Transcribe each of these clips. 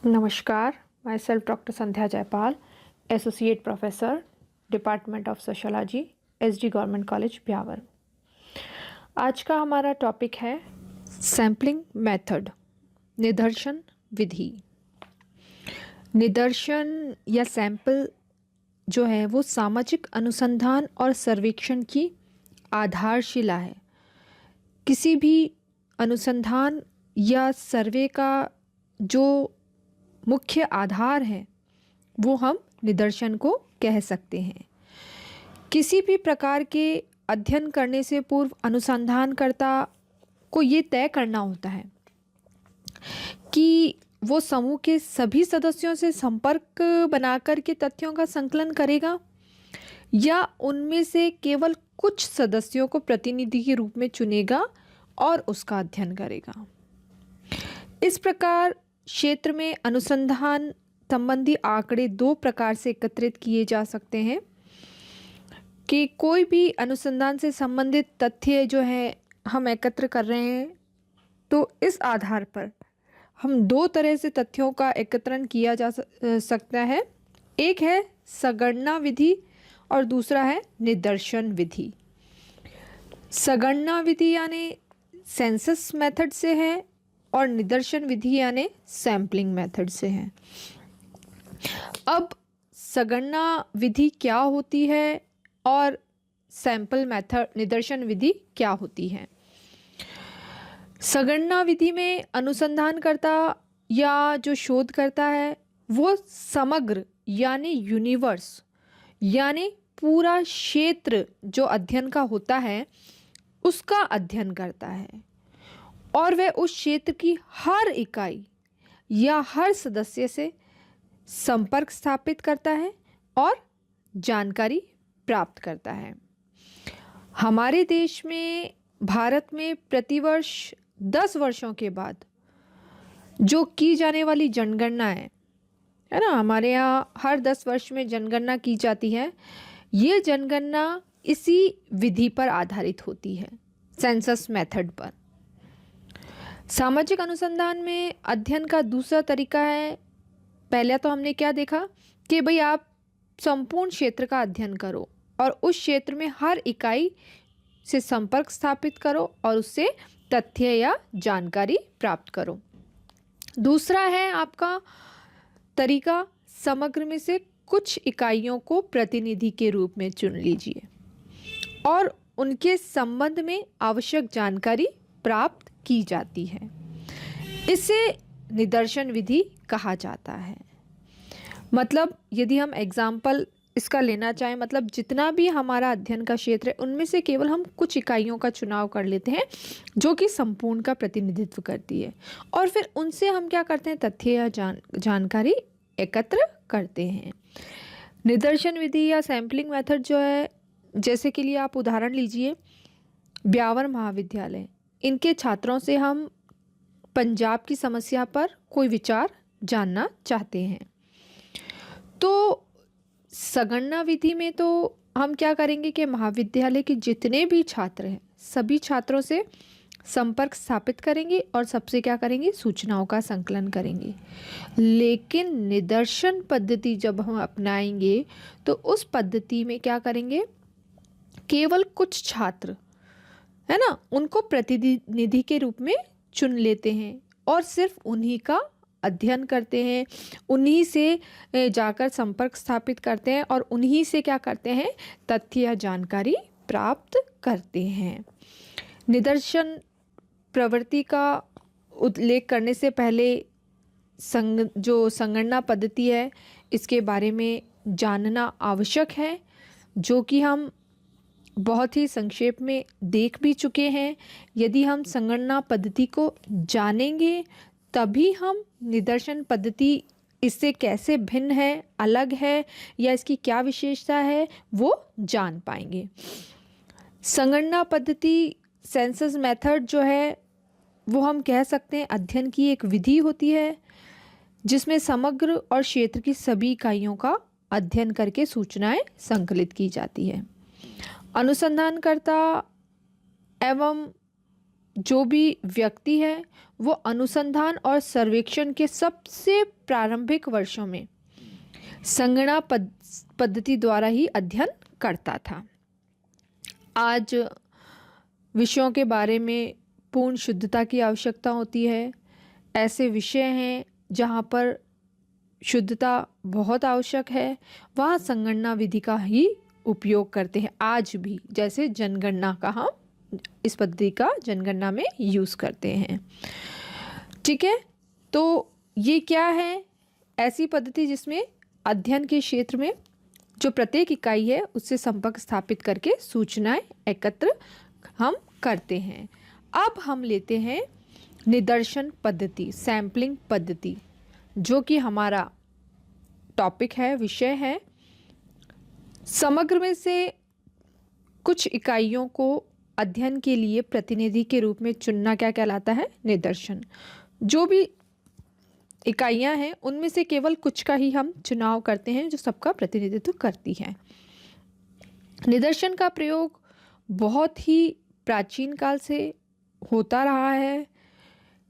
नमस्कार, my self doctor Sandhya Jaipal, associate professor, department of sociology, SD government college Beawar. आज का हमारा टॉपिक है सैम्पलिंग मेथड, निदर्शन विधि। निदर्शन या सैंपल जो है वो सामाजिक अनुसंधान और सर्वेक्षण की आधारशिला है। किसी भी अनुसंधान या सर्वे का जो मुख्य आधार है वो हम निदर्शन को कह सकते हैं। किसी भी प्रकार के अध्ययन करने से पूर्व अनुसंधानकर्ता को ये तय करना होता है कि वो समूह के सभी सदस्यों से संपर्क बनाकर के तथ्यों का संकलन करेगा या उनमें से केवल कुछ सदस्यों को प्रतिनिधि के रूप में चुनेगा और उसका अध्ययन करेगा। इस प्रकार क्षेत्र में अनुसंधान संबंधी आंकड़े दो प्रकार से एकत्रित किए जा सकते हैं कि कोई भी अनुसंधान से संबंधित तथ्य जो है हम एकत्र कर रहे हैं तो इस आधार पर हम दो तरह से तथ्यों का एकत्रण किया जा सकता है। एक है संगणना विधि और दूसरा है निदर्शन विधि। संगणना विधि यानी सेंसस मेथड से है और निदर्शन विधि यानी सैम्पलिंग मेथड से है। अब संगणना विधि क्या होती है और सैंपल मेथड निदर्शन विधि क्या होती है। संगणना विधि में अनुसंधानकर्ता या जो शोध करता है वो समग्र यानी यूनिवर्स यानी पूरा क्षेत्र जो अध्ययन का होता है उसका अध्ययन करता है और वह उस क्षेत्र की हर इकाई या हर सदस्य से संपर्क स्थापित करता है और जानकारी प्राप्त करता है। हमारे देश में भारत में प्रतिवर्ष 10 वर्षों के बाद जो की जाने वाली जनगणना है ना, हमारे यहाँ हर 10 वर्ष में जनगणना की जाती है। ये जनगणना इसी विधि पर आधारित होती है, सेंसस मेथड पर। सामाजिक अनुसंधान में अध्ययन का दूसरा तरीका है, पहले तो हमने क्या देखा कि भाई आप संपूर्ण क्षेत्र का अध्ययन करो और उस क्षेत्र में हर इकाई से संपर्क स्थापित करो और उससे तथ्य या जानकारी प्राप्त करो। दूसरा है आपका तरीका, समग्र में से कुछ इकाइयों को प्रतिनिधि के रूप में चुन लीजिए और उनके संबंध में आवश्यक जानकारी प्राप्त की जाती है। इसे निदर्शन विधि कहा जाता है। मतलब यदि हम एग्जाम्पल इसका लेना चाहें, मतलब जितना भी हमारा अध्ययन का क्षेत्र है उनमें से केवल हम कुछ इकाइयों का चुनाव कर लेते हैं जो कि संपूर्ण का प्रतिनिधित्व करती है और फिर उनसे हम क्या करते हैं, तथ्य या जानकारी एकत्र करते हैं। निदर्शन विधि या सैम्पलिंग मेथड जो है, जैसे के लिए आप उदाहरण लीजिए ब्यावर महाविद्यालय, इनके छात्रों से हम पंजाब की समस्या पर कोई विचार जानना चाहते हैं तो संगणना विधि में तो हम क्या करेंगे कि महाविद्यालय के जितने भी छात्र हैं सभी छात्रों से संपर्क स्थापित करेंगे और सबसे क्या करेंगे, सूचनाओं का संकलन करेंगे। लेकिन निदर्शन पद्धति जब हम अपनाएंगे तो उस पद्धति में क्या करेंगे, केवल कुछ छात्र है ना उनको प्रतिनिधि के रूप में चुन लेते हैं और सिर्फ उन्हीं का अध्ययन करते हैं, उन्हीं से जाकर संपर्क स्थापित करते हैं और उन्हीं से क्या करते हैं, तथ्य या जानकारी प्राप्त करते हैं। निदर्शन प्रवृत्ति का उल्लेख करने से पहले जो संगणना पद्धति है इसके बारे में जानना आवश्यक है, जो कि हम बहुत ही संक्षेप में देख भी चुके हैं। यदि हम संगणना पद्धति को जानेंगे तभी हम निदर्शन पद्धति इससे कैसे भिन्न है, अलग है या इसकी क्या विशेषता है वो जान पाएंगे। संगणना पद्धति सेंसस मेथड जो है वो हम कह सकते हैं अध्ययन की एक विधि होती है जिसमें समग्र और क्षेत्र की सभी इकाइयों का अध्ययन करके सूचनाएं संकलित की जाती है। अनुसंधानकर्ता एवं जो भी व्यक्ति है वो अनुसंधान और सर्वेक्षण के सबसे प्रारंभिक वर्षों में संगणना पद्धति द्वारा ही अध्ययन करता था। आज विषयों के बारे में पूर्ण शुद्धता की आवश्यकता होती है। ऐसे विषय हैं जहाँ पर शुद्धता बहुत आवश्यक है, वहाँ संगणना विधि का ही उपयोग करते हैं आज भी। जैसे जनगणना का हम इस पद्धति का जनगणना में यूज़ करते हैं। ठीक है, तो ये क्या है? ऐसी पद्धति जिसमें अध्ययन के क्षेत्र में जो प्रत्येक इकाई है उससे संपर्क स्थापित करके सूचनाएं एकत्र हम करते हैं। अब हम लेते हैं निदर्शन पद्धति, सैम्पलिंग पद्धति, जो कि हमारा टॉपिक है, विषय है। समग्र में से कुछ इकाइयों को अध्ययन के लिए प्रतिनिधि के रूप में चुनना क्या कहलाता है? निदर्शन। जो भी इकाइयां हैं उनमें से केवल कुछ का ही हम चुनाव करते हैं जो सबका प्रतिनिधित्व करती हैं। निदर्शन का प्रयोग बहुत ही प्राचीन काल से होता रहा है।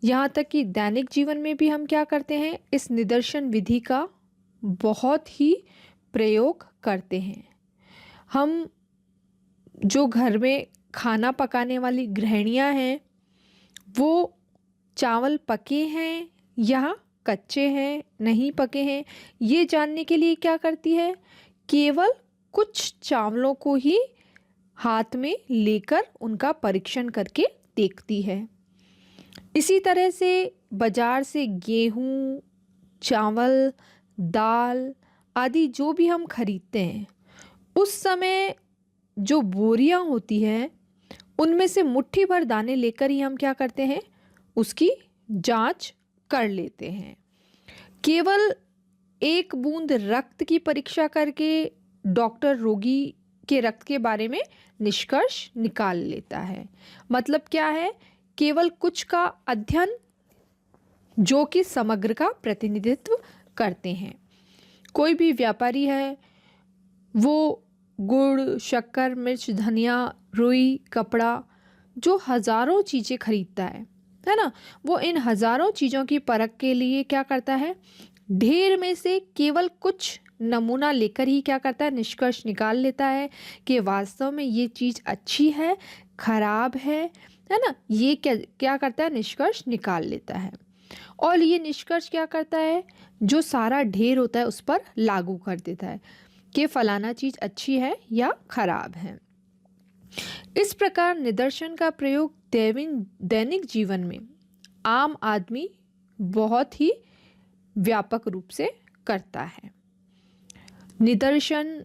यहाँ तक कि दैनिक जीवन में भी हम क्या करते हैं? इस निदर्शन विधि का बहुत ही प्रयोग करते हैं। हम जो घर में खाना पकाने वाली गृहिणियाँ हैं वो चावल पके हैं या कच्चे हैं, नहीं पके हैं, ये जानने के लिए क्या करती है? केवल कुछ चावलों को ही हाथ में लेकर उनका परीक्षण करके देखती है। इसी तरह से बाजार से गेहूँ, चावल, दाल आदि जो भी हम खरीदते हैं, उस समय जो बोरियां होती हैं उनमें से मुट्ठी भर दाने लेकर ही हम क्या करते हैं? उसकी जांच कर लेते हैं। केवल एक बूंद रक्त की परीक्षा करके डॉक्टर रोगी के रक्त के बारे में निष्कर्ष निकाल लेता है। मतलब क्या है? केवल कुछ का अध्ययन जो कि समग्र का प्रतिनिधित्व करते हैं। कोई भी व्यापारी है, वो गुड़, शक्कर, मिर्च, धनिया, रुई, कपड़ा, जो हज़ारों चीज़ें खरीदता है ना, वो इन हज़ारों चीज़ों की परख के लिए क्या करता है? ढेर में से केवल कुछ नमूना लेकर ही क्या करता है? निष्कर्ष निकाल लेता है कि वास्तव में ये चीज़ अच्छी है, खराब है ना। ये क्या करता है? निष्कर्ष निकाल लेता है। और ये निष्कर्ष क्या करता है? जो सारा ढेर होता है उस पर लागू कर देता है कि फलाना चीज़ अच्छी है या खराब है। इस प्रकार निदर्शन का प्रयोग दैनिक जीवन में आम आदमी बहुत ही व्यापक रूप से करता है। निदर्शन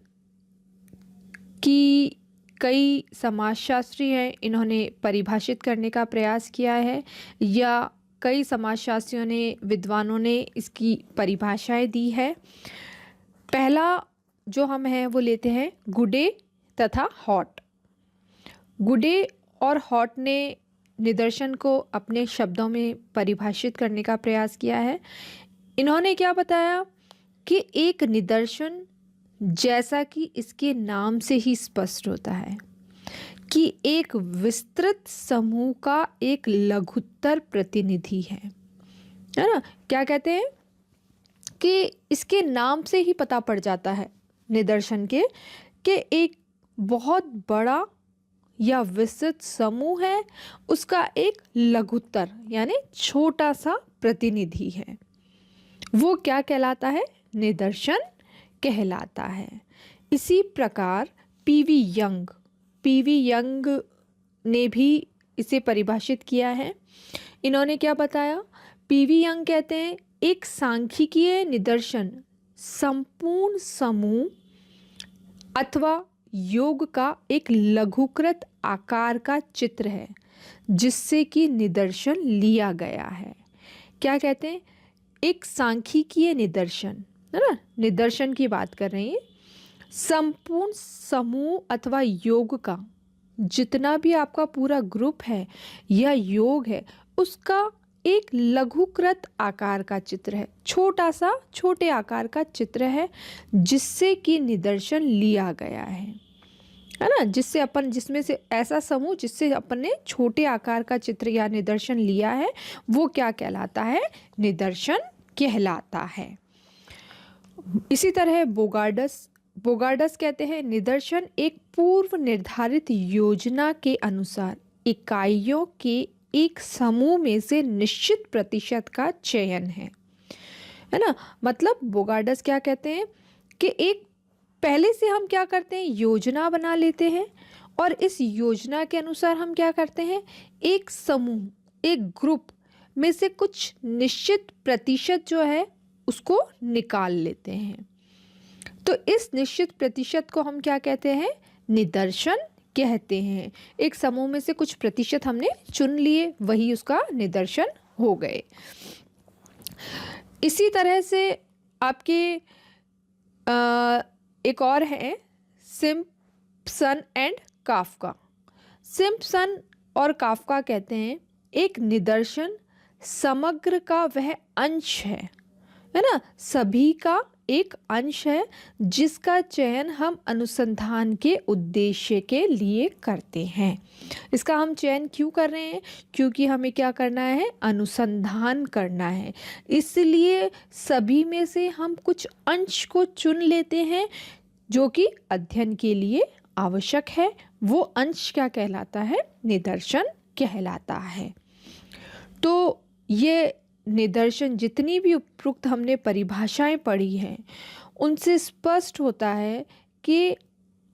की कई समाजशास्त्री हैं, इन्होंने परिभाषित करने का प्रयास किया है, या कई समाजशास्त्रियों ने, विद्वानों ने इसकी परिभाषाएं दी है। पहला जो हम हैं वो लेते हैं गुडे तथा हॉट। गुडे और हॉट ने निदर्शन को अपने शब्दों में परिभाषित करने का प्रयास किया है। इन्होंने क्या बताया कि एक निदर्शन, जैसा कि इसके नाम से ही स्पष्ट होता है, कि एक विस्तृत समूह का एक लघुत्तर प्रतिनिधि है ना। क्या कहते हैं कि इसके नाम से ही पता पड़ जाता है निदर्शन के कि एक बहुत बड़ा या विस्तृत समूह है, उसका एक लघुत्तर यानी छोटा सा प्रतिनिधि है। वो क्या कहलाता है? निदर्शन कहलाता है। इसी प्रकार पीवी यंग ने भी इसे परिभाषित किया है। इन्होंने क्या बताया? पीवी यंग कहते हैं एक सांख्यिकीय निदर्शन संपूर्ण समूह अथवा योग का एक लघुकृत आकार का चित्र है जिससे कि निदर्शन लिया गया है। क्या कहते हैं? एक सांख्यिकीय निदर्शन, है ना, निदर्शन की बात कर रहे हैं। संपूर्ण समूह अथवा योग का जितना भी आपका पूरा ग्रुप है या योग है, उसका एक लघुकृत आकार का चित्र है, छोटे आकार का चित्र है जिससे कि निदर्शन लिया गया है। है ना, जिसमें से ऐसा समूह जिससे अपन ने छोटे आकार का चित्र या निदर्शन लिया है वो क्या कहलाता है, निदर्शन कहलाता है। इसी तरह बोगार्डस कहते हैं निदर्शन एक पूर्व निर्धारित योजना के अनुसार इकाइयों के एक समूह में से निश्चित प्रतिशत का चयन है ना। मतलब बोगार्डस क्या कहते हैं कि एक पहले से हम क्या करते हैं, योजना बना लेते हैं और इस योजना के अनुसार हम क्या करते हैं, एक समूह, एक ग्रुप में से कुछ निश्चित प्रतिशत जो है उसको निकाल लेते हैं। तो इस निश्चित प्रतिशत को हम क्या कहते हैं, निदर्शन कहते हैं। एक समूह में से कुछ प्रतिशत हमने चुन लिए, वही उसका निदर्शन हो गए। इसी तरह से आपके एक और है सिम्पसन एंड काफ्का। सिम्पसन और काफ्का कहते हैं एक निदर्शन समग्र का वह अंश है ना, सभी का एक अंश है जिसका चयन हम अनुसंधान के उद्देश्य के लिए करते हैं। इसका हम चयन क्यों कर रहे हैं, क्योंकि हमें क्या करना है, अनुसंधान करना है। इसलिए सभी में से हम कुछ अंश को चुन लेते हैं जो कि अध्ययन के लिए आवश्यक है। वो अंश क्या कहलाता है, निदर्शन कहलाता है। तो ये निदर्शन जितनी भी उपयुक्त हमने परिभाषाएं पढ़ी हैं उनसे स्पष्ट होता है कि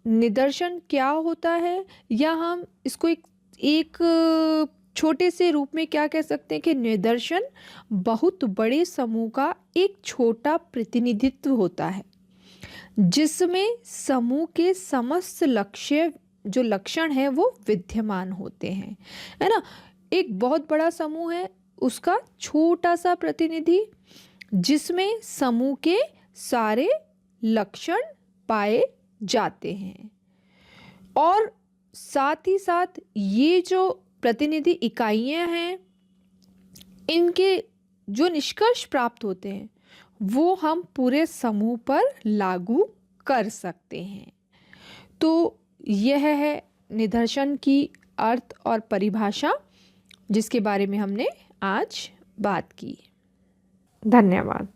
निदर्शन क्या होता है, या हम इसको एक छोटे से रूप में क्या कह सकते हैं कि निदर्शन बहुत बड़े समूह का एक छोटा प्रतिनिधित्व होता है जिसमें समूह के समस्त जो लक्षण है वो विद्यमान होते हैं, है ना। एक बहुत बड़ा समूह है, उसका छोटा सा प्रतिनिधि जिसमें समूह के सारे लक्षण पाए जाते हैं। और साथ ही साथ ये जो प्रतिनिधि इकाइयां हैं, इनके जो निष्कर्ष प्राप्त होते हैं वो हम पूरे समूह पर लागू कर सकते हैं। तो यह है निदर्शन की अर्थ और परिभाषा जिसके बारे में हमने आज बात की। धन्यवाद।